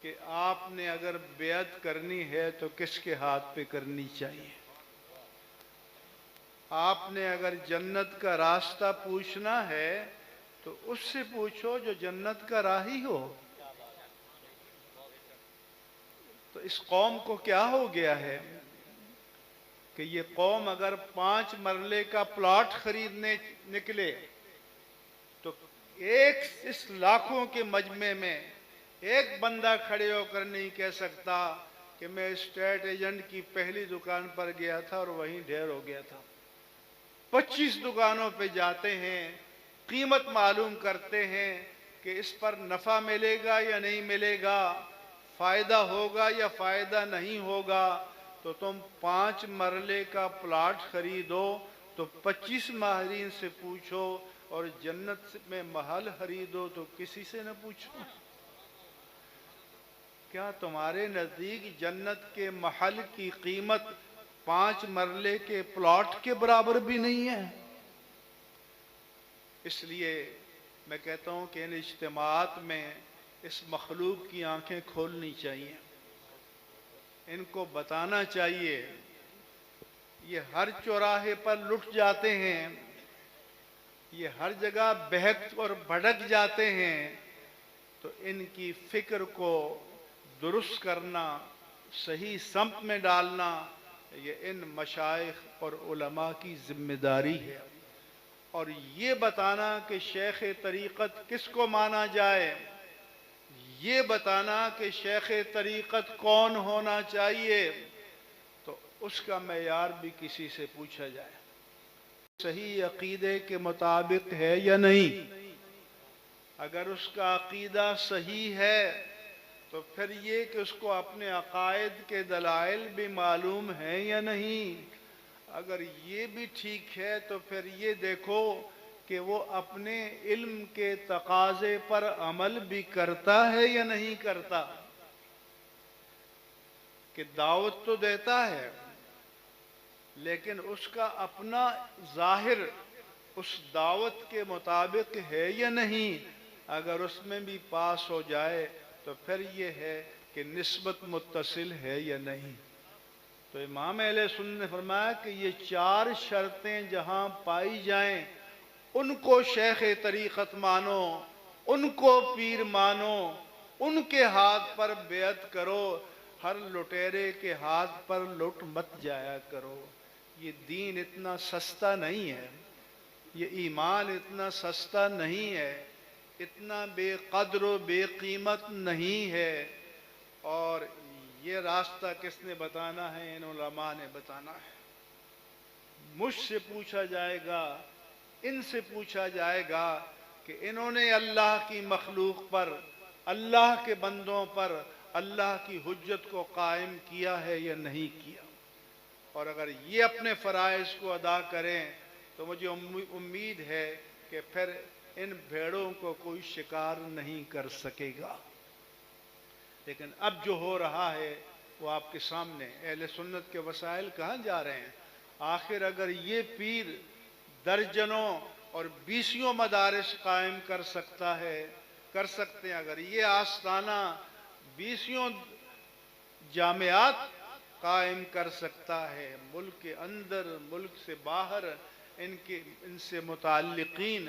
کہ آپ نے اگر بیعت کرنی ہے تو کس کے ہاتھ پہ کرنی چاہیے؟ آپ نے اگر جنت کا راستہ پوچھنا ہے تو اس سے پوچھو جو جنت کا راہی ہو۔ تو اس قوم کو کیا ہو گیا ہے کہ یہ قوم اگر 5 مرلے کا پلاٹ خریدنے نکلے تو ایک اس لاکھوں کے مجمع میں ایک بندہ کھڑے ہو کر نہیں کہہ سکتا کہ میں اسٹیٹ ایجنٹ کی پہلی دکان پر گیا تھا اور وہیں ڈھیر ہو گیا تھا۔ 25 دکانوں پہ جاتے ہیں، قیمت معلوم کرتے ہیں کہ اس پر نفع ملے گا یا نہیں ملے گا، فائدہ ہوگا یا فائدہ نہیں ہوگا۔ تو تم 5 مرلے کا پلاٹ خریدو تو 25 ماہرین سے پوچھو، اور جنت میں محل خریدو تو کسی سے نہ پوچھو۔ کیا تمہارے نزدیک جنت کے محل کی قیمت 5 مرلے کے پلاٹ کے برابر بھی نہیں ہے؟ اس لیے میں کہتا ہوں کہ ان اجتماعات میں اس مخلوق کی آنکھیں کھولنی چاہیے، ان کو بتانا چاہیے۔ یہ ہر چوراہے پر لٹ جاتے ہیں، یہ ہر جگہ بہک اور بھڑک جاتے ہیں، تو ان کی فکر کو درست کرنا، صحیح سمت میں ڈالنا، یہ ان مشائخ اور علماء کی ذمہ داری ہے۔ اور یہ بتانا کہ شیخ طریقت کس کو مانا جائے، یہ بتانا کہ شیخ طریقت کون ہونا چاہیے، تو اس کا معیار بھی کسی سے پوچھا جائے، صحیح عقیدے کے مطابق ہے یا نہیں۔ اگر اس کا عقیدہ صحیح ہے تو پھر یہ کہ اس کو اپنے عقائد کے دلائل بھی معلوم ہیں یا نہیں۔ اگر یہ بھی ٹھیک ہے تو پھر یہ دیکھو کہ وہ اپنے علم کے تقاضے پر عمل بھی کرتا ہے یا نہیں کرتا۔ کہ دعوت تو دیتا ہے لیکن اس کا اپنا ظاہر اس دعوت کے مطابق ہے یا نہیں۔ اگر اس میں بھی پاس ہو جائے تو پھر یہ ہے کہ نسبت متصل ہے یا نہیں۔ تو امام اہل سنت نے فرمایا کہ یہ 4 شرطیں جہاں پائی جائیں ان کو شیخ طریقت مانو، ان کو پیر مانو، ان کے ہاتھ پر بیعت کرو، ہر لٹیرے کے ہاتھ پر لٹ مت جایا کرو۔ یہ دین اتنا سستا نہیں ہے، یہ ایمان اتنا سستا نہیں ہے، اتنا بے قدر و بے قیمت نہیں ہے۔ اور یہ راستہ کس نے بتانا ہے؟ ان علماء نے بتانا ہے۔ مجھ سے پوچھا جائے گا، ان سے پوچھا جائے گا کہ انہوں نے اللہ کی مخلوق پر، اللہ کے بندوں پر اللہ کی حجت کو قائم کیا ہے یا نہیں کیا۔ اور اگر یہ اپنے فرائض کو ادا کریں تو مجھے امید ہے کہ پھر ان بھیڑوں کو کوئی شکار نہیں کر سکے گا۔ لیکن اب جو ہو رہا ہے وہ آپ کے سامنے، اہل سنت کے وسائل کہاں جا رہے ہیں؟ آخر اگر یہ پیر درجنوں اور 20 مدارس قائم کر سکتا ہے، کر سکتے ہیں، اگر یہ آستانہ 20 جامعات قائم کر سکتا ہے، ملک کے اندر ملک سے باہر ان سے متعلقین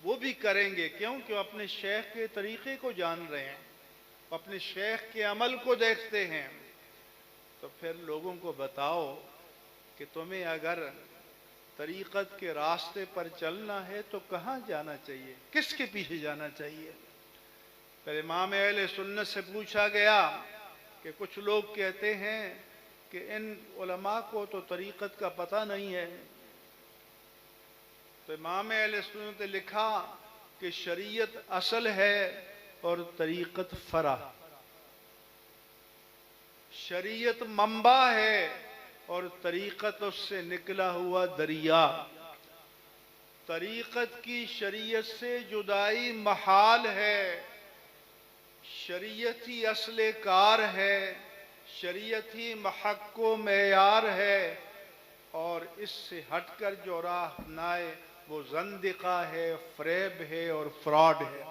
وہ بھی کریں گے، کیونکہ اپنے شیخ کے طریقے کو جان رہے ہیں، اپنے شیخ کے عمل کو دیکھتے ہیں۔ تو پھر لوگوں کو بتاؤ کہ تمہیں اگر طریقت کے راستے پر چلنا ہے تو کہاں جانا چاہیے، کس کے پیچھے جانا چاہیے۔ پھر امام اہل سنت سے پوچھا گیا کہ کچھ لوگ کہتے ہیں کہ ان علماء کو تو طریقت کا پتہ نہیں ہے۔ تو امام اہل سنت نے لکھا کہ شریعت اصل ہے اور طریقت فرع۔ شریعت منبع ہے اور طریقت اس سے نکلا ہوا دریا۔ طریقت کی شریعت سے جدائی محال ہے، شریعت ہی اصل کار ہے، شریعت ہی محک و معیار ہے، اور اس سے ہٹ کر جو راہ اپنائے وہ زندقہ ہے، فریب ہے اور فراڈ ہے۔